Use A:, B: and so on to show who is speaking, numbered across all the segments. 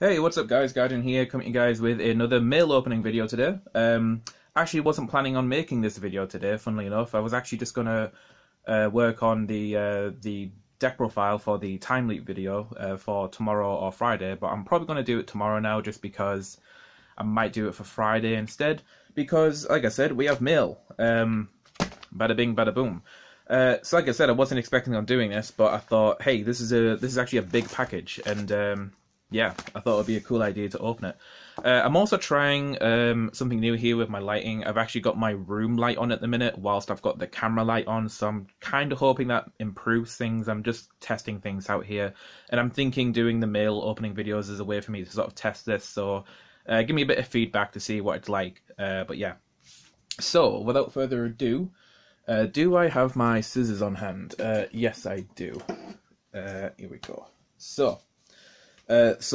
A: Hey, what's up guys, Guardian here, coming to you guys with another mail opening video today. Actually wasn't planning on making this video today, funnily enough. I was actually just going to work on the deck profile for the time leap video for tomorrow or Friday, but I'm probably going to do it tomorrow now just because I might do it for Friday instead, because, like I said, we have mail. Bada bing, bada boom. So like I said, I wasn't expecting on doing this, but I thought, hey, this is actually a big package, and yeah, I thought it would be a cool idea to open it. I'm also trying something new here with my lighting. I've actually got my room light on at the minute, whilst I've got the camera light on, so I'm kind of hoping that improves things. I'm just testing things out here, and I'm thinking doing the mail opening videos is a way for me to sort of test this, so give me a bit of feedback to see what it's like. But yeah, so without further ado, do I have my scissors on hand? Yes, I do. Here we go. So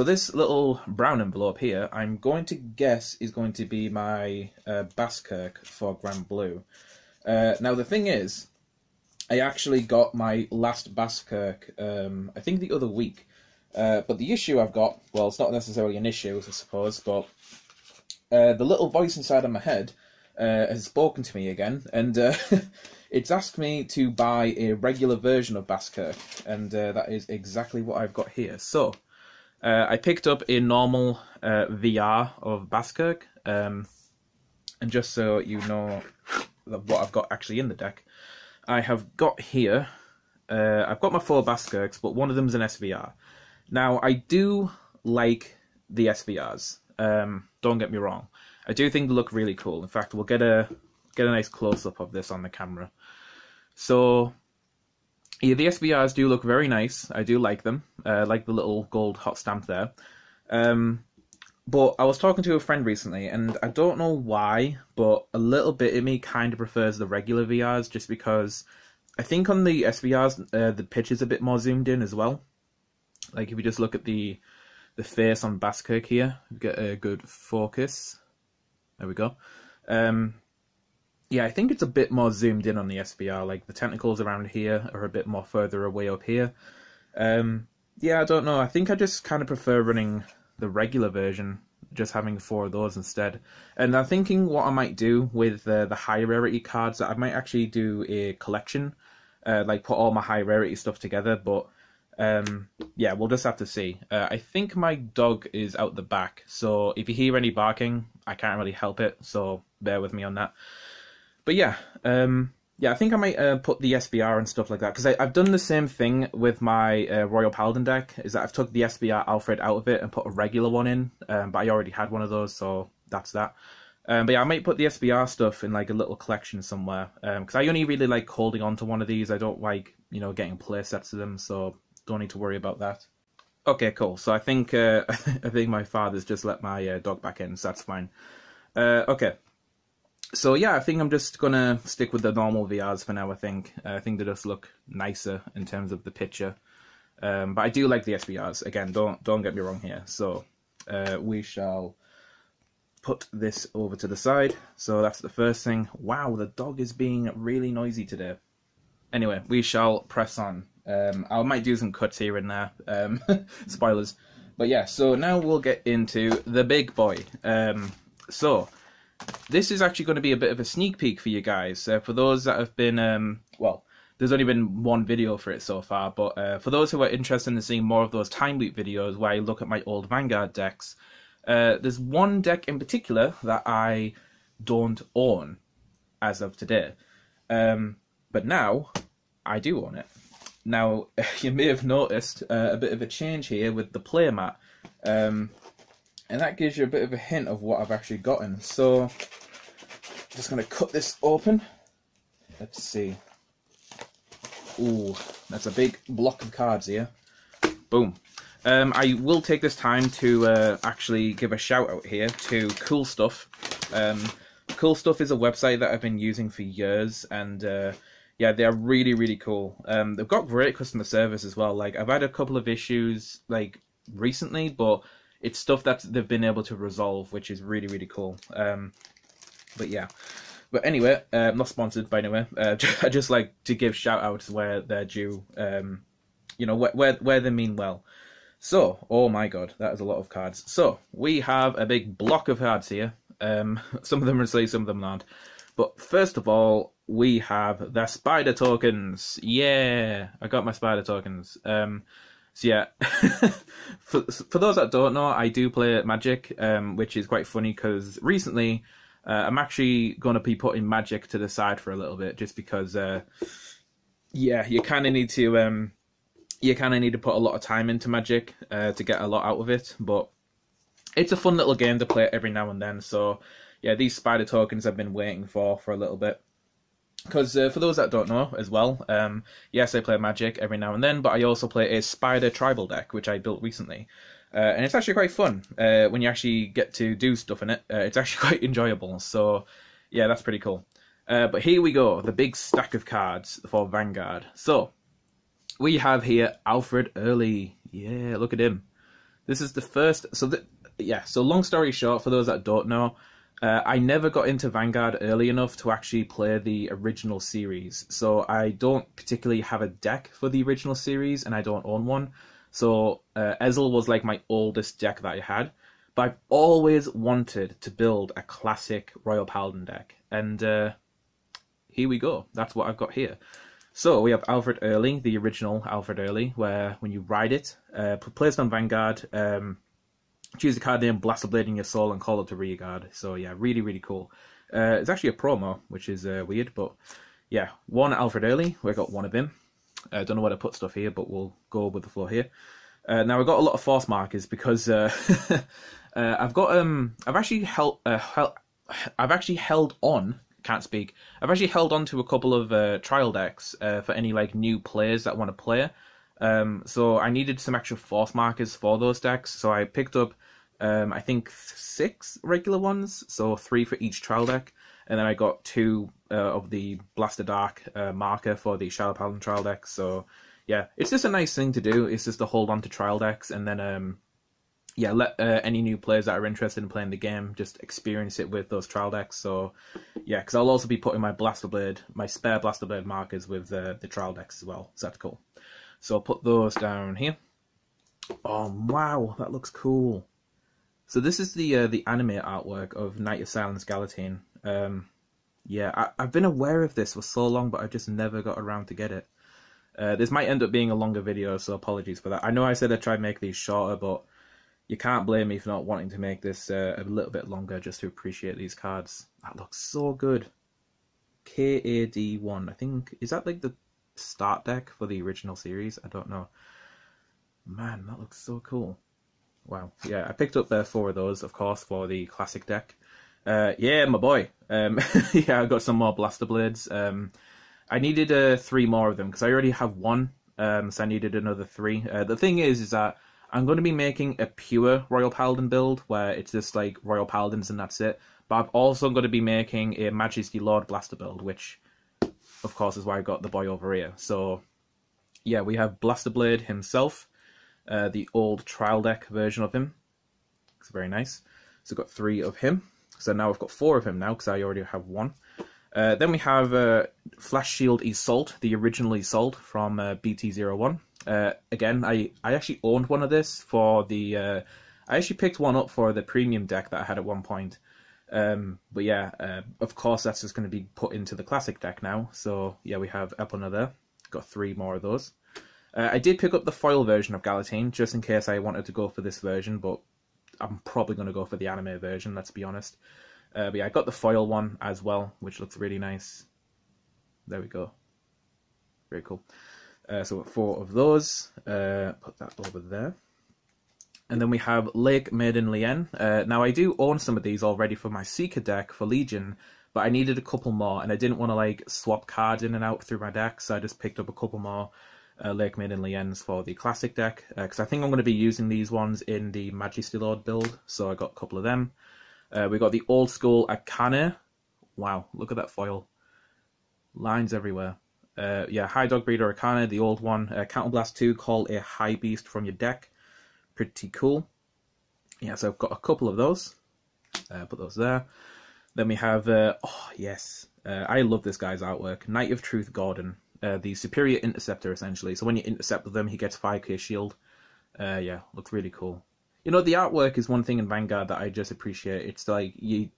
A: this little brown envelope here, I'm going to guess is going to be my Baskerk for Grand Blue. Now the thing is, I actually got my last Baskerk, I think the other week. But the issue I've got, well, it's not necessarily an issue, I suppose, but the little voice inside of my head has spoken to me again, and it's asked me to buy a regular version of Baskerk, and that is exactly what I've got here. So I picked up a normal VR of Baskerk, and just so you know what I've got actually in the deck, I have got here, I've got my 4 Baskerks, but one of them's an SVR. Now, I do like the SVRs, don't get me wrong. I do think they look really cool. In fact, we'll get a nice close-up of this on the camera. So yeah, the SVRs do look very nice. I do like them. Like the little gold hot stamp there. But I was talking to a friend recently, and I don't know why, but a little bit of me kind of prefers the regular VRs, just because I think on the SVRs, the picture's a bit more zoomed in as well. Like if you just look at the face on Baskerk here, you get a good focus. There we go. Yeah, I think it's a bit more zoomed in on the SVR, like the tentacles around here are a bit more further away up here. Yeah, I don't know, I think I just kind of prefer running the regular version, just having 4 of those instead. And I'm thinking what I might do with the high rarity cards, that I might actually do a collection, like put all my high rarity stuff together, but yeah, we'll just have to see. I think my dog is out the back, so if you hear any barking, I can't really help it, so bear with me on that. But yeah, yeah, I think I might put the SVR and stuff like that, because I've done the same thing with my Royal Paladin deck, is that I've took the SVR Alfred out of it and put a regular one in, but I already had one of those, so that's that. But yeah, I might put the SVR stuff in like a little collection somewhere, because I only really like holding on to one of these. I don't like, you know, getting play sets of them, so don't need to worry about that. Okay, cool. So I think I think my father's just let my dog back in, so that's fine. Okay. So yeah, I think I'm just gonna stick with the normal VRs for now. I think they just look nicer in terms of the picture. But I do like the SVRs. Again, don't get me wrong here. So we shall put this over to the side. So that's the first thing. Wow, the dog is being really noisy today. Anyway, we shall press on. I might do some cuts here and there, spoilers. But yeah, so now we'll get into the big boy. So this is actually going to be a bit of a sneak peek for you guys. For those that have been, well, there's only been one video for it so far, but for those who are interested in seeing more of those time loop videos where I look at my old Vanguard decks, there's one deck in particular that I don't own as of today. But now I do own it. Now, you may have noticed a bit of a change here with the player mat, and that gives you a bit of a hint of what I've actually gotten. So, just going to cut this open. Let's see. Ooh, that's a big block of cards here. Boom. I will take this time to actually give a shout out here to Cool Stuff. Cool Stuff is a website that I've been using for years, and yeah, they're really, really cool. They've got great customer service as well. Like, I've had a couple of issues, like, recently, but it's stuff that they've been able to resolve, which is really, really cool. But yeah. But anyway, not sponsored, by anyway. I just like to give shout-outs where they're due, you know, where they mean well. So, oh my god, that is a lot of cards. So, we have a big block of cards here. Some of them are silly, some of them aren't. But first of all, we have the spider tokens. Yeah, I got my spider tokens. So yeah, for those that don't know, I do play Magic, which is quite funny because recently I'm actually going to be putting Magic to the side for a little bit, just because, yeah, you kind of need to put a lot of time into Magic to get a lot out of it. But it's a fun little game to play every now and then. So yeah, these spider tokens I've been waiting for a little bit. Because for those that don't know as well, yes, I play Magic every now and then, but I also play a Spider Tribal deck, which I built recently. And it's actually quite fun when you actually get to do stuff in it. It's actually quite enjoyable, so yeah, that's pretty cool. But here we go, the big stack of cards for Vanguard. So, we have here Alfred Early. Yeah, look at him. This is the first... So long story short, for those that don't know, I never got into Vanguard early enough to actually play the original series. So I don't particularly have a deck for the original series, and I don't own one. So Ezel was like my oldest deck that I had. But I've always wanted to build a classic Royal Paladin deck. And here we go. That's what I've got here. So we have Alfred Early, the original Alfred Early, where when you ride it, placed on Vanguard, choose the card name, blast the blade in your soul, and call it to rearguard. So yeah, really, really cool. It's actually a promo, which is weird, but yeah, one Alfred Early. We got one of him. I don't know where to put stuff here, but we'll go with the flow here. Now I've got a lot of force markers because I've actually held on. Can't speak. I've actually held on to a couple of trial decks for any like new players that want to play. So I needed some extra force markers for those decks. So I picked up, I think 6 regular ones, so 3 for each trial deck, and then I got 2 of the Blaster Dark marker for the Shadow Paladin trial deck. So yeah, it's just a nice thing to do. It's just to hold on to trial decks, and then yeah, let any new players that are interested in playing the game just experience it with those trial decks. So yeah, because I'll also be putting my spare Blaster Blade markers with the trial decks as well. So that's cool. So I'll put those down here. Oh wow, that looks cool. So this is the anime artwork of Knight of Silence Galatine. Yeah, I've been aware of this for so long, but I've just never got around to get it. This might end up being a longer video, so apologies for that. I know I said I'd try and make these shorter, but you can't blame me for not wanting to make this a little bit longer just to appreciate these cards. That looks so good. KAD1, I think, is that like the start deck for the original series? I don't know. Man, that looks so cool. Wow. Yeah, I picked up 4 of those, of course, for the classic deck. Yeah, my boy. Yeah, I got some more Blaster Blades. I needed 3 more of them because I already have 1, so I needed another 3. The thing is that I'm going to be making a pure Royal Paladin build where it's just like Royal Paladins and that's it. But I'm also going to be making a Majesty Lord Blaster build, which, of course, is why I got the boy over here. So, yeah, we have Blaster Blade himself, the old trial deck version of him. It's very nice. So I've got 3 of him. So now I've got 4 of him now because I already have 1. Then we have Flash Shield Isolt, the original Isolt from BT01. Again, I actually owned one of this for the... I actually picked one up for the premium deck that I had at one point. But yeah, of course that's just going to be put into the classic deck now. So yeah, we have Epona there. Got 3 more of those. I did pick up the foil version of Galatine, just in case I wanted to go for this version, but I'm probably going to go for the anime version, let's be honest. But yeah, I got the foil one as well, which looks really nice. There we go. Very cool. So we've got 4 of those. Put that over there. And then we have Lake Maiden Lien. Now I do own some of these already for my Seeker deck for Legion, but I needed a couple more, and I didn't want to like swap cards in and out through my deck, so I just picked up a couple more Lake Maiden Liens for the classic deck, because I think I'm going to be using these ones in the Majesty Lord build, so I got a couple of them. We got the old school Akane. Wow, look at that foil. Lines everywhere. Yeah, High Dog Breeder Akane, the old one. Counterblast 2, call a High Beast from your deck. Pretty cool. Yeah, so I've got a couple of those. Put those there. Then we have, oh yes, I love this guy's artwork. Knight of Truth Gordon, the superior interceptor essentially. So when you intercept with him, he gets 5k shield. Yeah, looks really cool. You know, the artwork is one thing in Vanguard that I just appreciate. It's like you,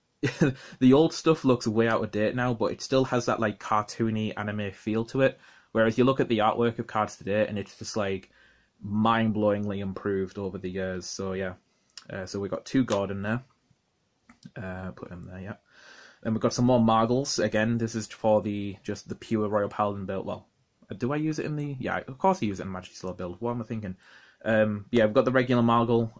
A: the old stuff looks way out of date now, but it still has that like cartoony anime feel to it. Whereas you look at the artwork of cards today, and it's just like mind-blowingly improved over the years. So yeah, so we got 2 Gordon there. Put him there, yeah. Then we've got some more Margles. Again, this is for just the pure Royal Paladin build. Well, do I use it in the... Yeah, of course I use it in Magic Slow build. What am I thinking? Yeah, I've got the regular Margle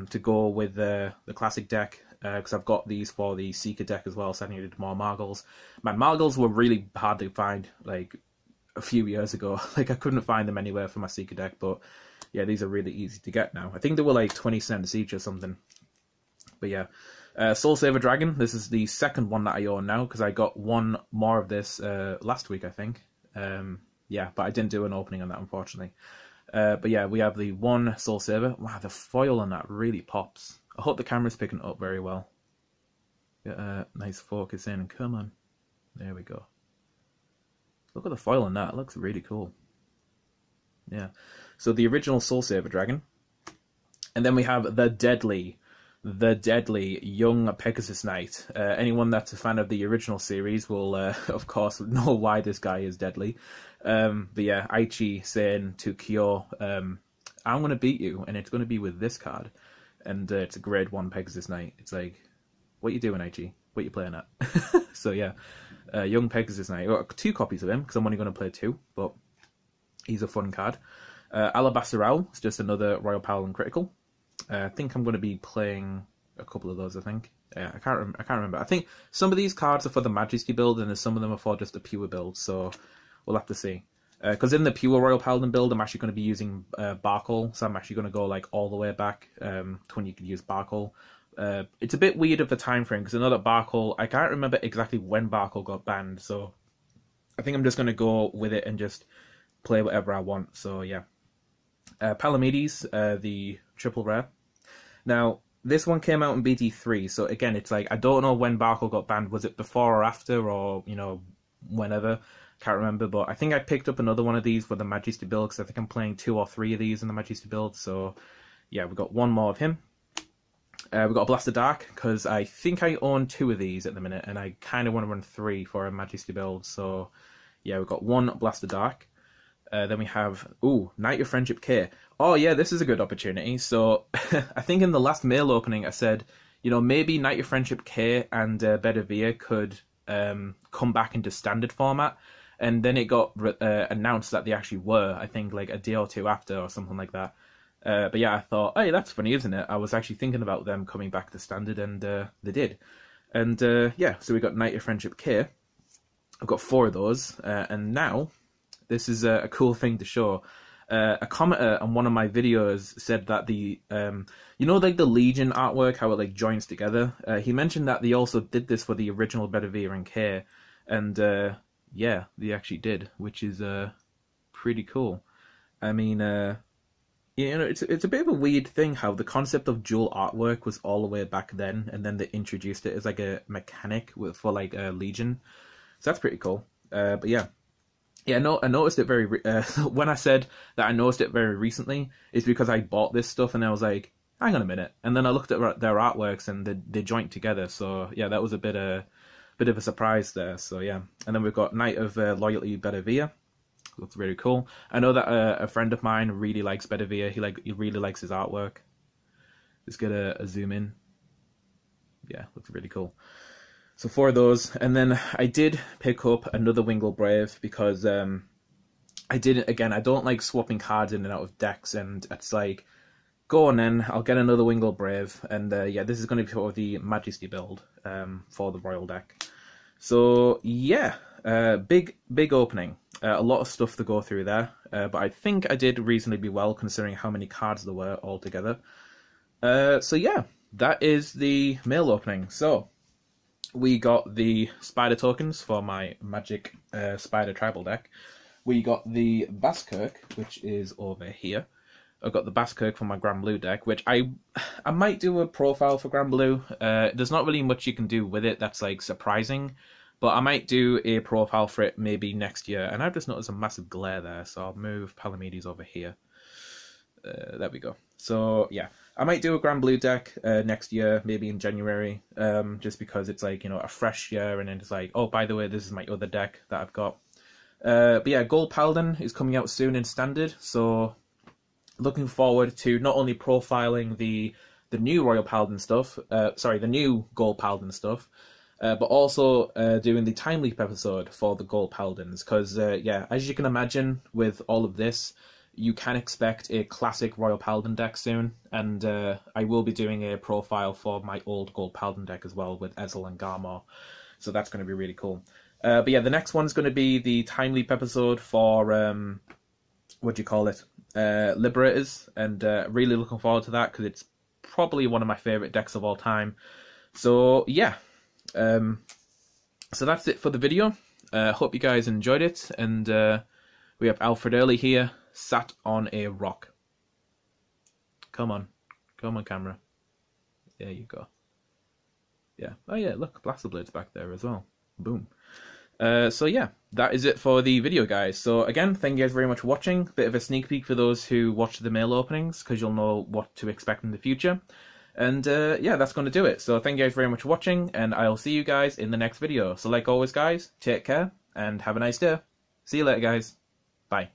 A: to go with the classic deck, because I've got these for the Seeker deck as well, so I needed more Margles. My Margles were really hard to find, like, a few years ago. Like, I couldn't find them anywhere for my Seeker deck, but yeah, these are really easy to get now. I think they were like 20 cents each or something. But yeah. Soul Saver Dragon, this is the second one that I own now, because I got one more of this last week, I think. Yeah, but I didn't do an opening on that, unfortunately. But yeah, we have the one Soul Saver. Wow, the foil on that really pops. I hope the camera's picking it up very well. Get a nice focus in, come on. There we go. Look at the foil on that, it looks really cool. Yeah, so the original Soul Saver Dragon. And then we have the deadly young Pegasus Knight. Anyone that's a fan of the original series will, of course, know why this guy is deadly. But yeah, Aichi saying to Kyo, I'm going to beat you, and it's going to be with this card. And it's a grade 1 Pegasus Knight. It's like, what you doing, Aichi? What you playing at? So yeah, young Pegasus Knight. I've got 2 copies of him, because I'm only going to play 2, but he's a fun card. Alabaster Owl is just another Royal Paladin critical. I think I'm going to be playing a couple of those, I think. Yeah, I can't remember. I think some of these cards are for the Majesty build, and some of them are for just the pure build, so we'll have to see. Because in the pure Royal Paladin build, I'm actually going to be using Barkle, so I'm actually going to go like all the way back to when you could use Barkle. It's a bit weird of the time frame, because I know that Barkle, I can't remember exactly when Barkle got banned, so I think I'm just going to go with it and just play whatever I want, so yeah. Palamedes, the triple rare. Now, this one came out in BT3, so again, it's like, I don't know when Barkle got banned. Was it before or after, or, you know, whenever? Can't remember, but I think I picked up another one of these for the Majesty build, because I think I'm playing 2 or 3 of these in the Majesty build, so yeah, we've got one more of him. We've got a Blaster Dark, because I think I own 2 of these at the minute, and I kind of want to run 3 for a Majesty build, so yeah, we've got one Blaster Dark. Then we have, Knight of Friendship K. Oh yeah, this is a good opportunity. So, I think in the last mail opening I said, you know, maybe Knight of Friendship K and Bedivere could come back into standard format. And then it got announced that they actually were, I think like a day or 2 after or something like that. But yeah, I thought, hey, that's funny, isn't it? I was actually thinking about them coming back to standard, and they did. And yeah, so we got Knight of Friendship K. I've got 4 of those, and now... This is a cool thing to show. A commenter on one of my videos said that the, you know, like the Legion artwork, how it like joins together. He mentioned that they also did this for the original Bedivere and K, and yeah, they actually did, which is pretty cool. I mean, you know, it's a bit of a weird thing how the concept of dual artwork was all the way back then, and then they introduced it as like a mechanic for like Legion. So that's pretty cool. But yeah. Yeah, no, I noticed it very... when I said that I noticed it very recently, it's because I bought this stuff and I was like, hang on a minute. And then I looked at their artworks and they joint together. So yeah, that was a bit of a surprise there. So yeah. And then we've got Knight of Loyalty Bedivere. Looks really cool. I know that a friend of mine really likes Bedivere. He really likes his artwork. Let's get a zoom in. Yeah, looks really cool. So 4 of those, and then I did pick up another Wingle Brave, because I don't like swapping cards in and out of decks, and it's like, go on then, I'll get another Wingle Brave, and yeah, this is going to be for the Majesty build for the Royal deck. So yeah, big opening, a lot of stuff to go through there, but I think I did reasonably well considering how many cards there were altogether. So yeah, that is the mail opening. So... we got the Spider tokens for my Magic Spider Tribal deck. We got the Baskirk, which is over here. I've got the Baskirk for my Grand Blue deck, which I might do a profile for Grand Blue. There's not really much you can do with it that's like surprising, but I might do a profile for it maybe next year. And I've just noticed a massive glare there, so I'll move Palamedes over here. There we go. So yeah, I might do a Grand Blue deck next year, maybe in January, just because it's like, you know, a fresh year, and then it's like, oh, by the way, this is my other deck that I've got. But yeah, Gold Paladin is coming out soon in Standard, so looking forward to not only profiling the new Royal Paladin stuff, the new Gold Paladin stuff, but also doing the Time Leap episode for the Gold Paladins, because yeah, as you can imagine, with all of this, you can expect a classic Royal Paladin deck soon, and I will be doing a profile for my old Gold Paladin deck as well with Ezel and Garmor, so that's going to be really cool. But yeah, the next one's going to be the Time Leap episode for, what do you call it, Liberators, and really looking forward to that, because it's probably one of my favourite decks of all time. So yeah, so that's it for the video. Hope you guys enjoyed it, and we have Alfred Early here, sat on a rock. Come on camera. There you go. Yeah, oh yeah, look, Blaster Blade's back there as well. Boom. So yeah, that is it for the video, guys. So again, thank you guys very much for watching. Bit of a sneak peek for those who watch the mail openings, because you'll know what to expect in the future. And yeah, that's going to do it. So thank you guys very much for watching, and I'll see you guys in the next video. So like always, guys, take care, and have a nice day. See you later, guys. Bye.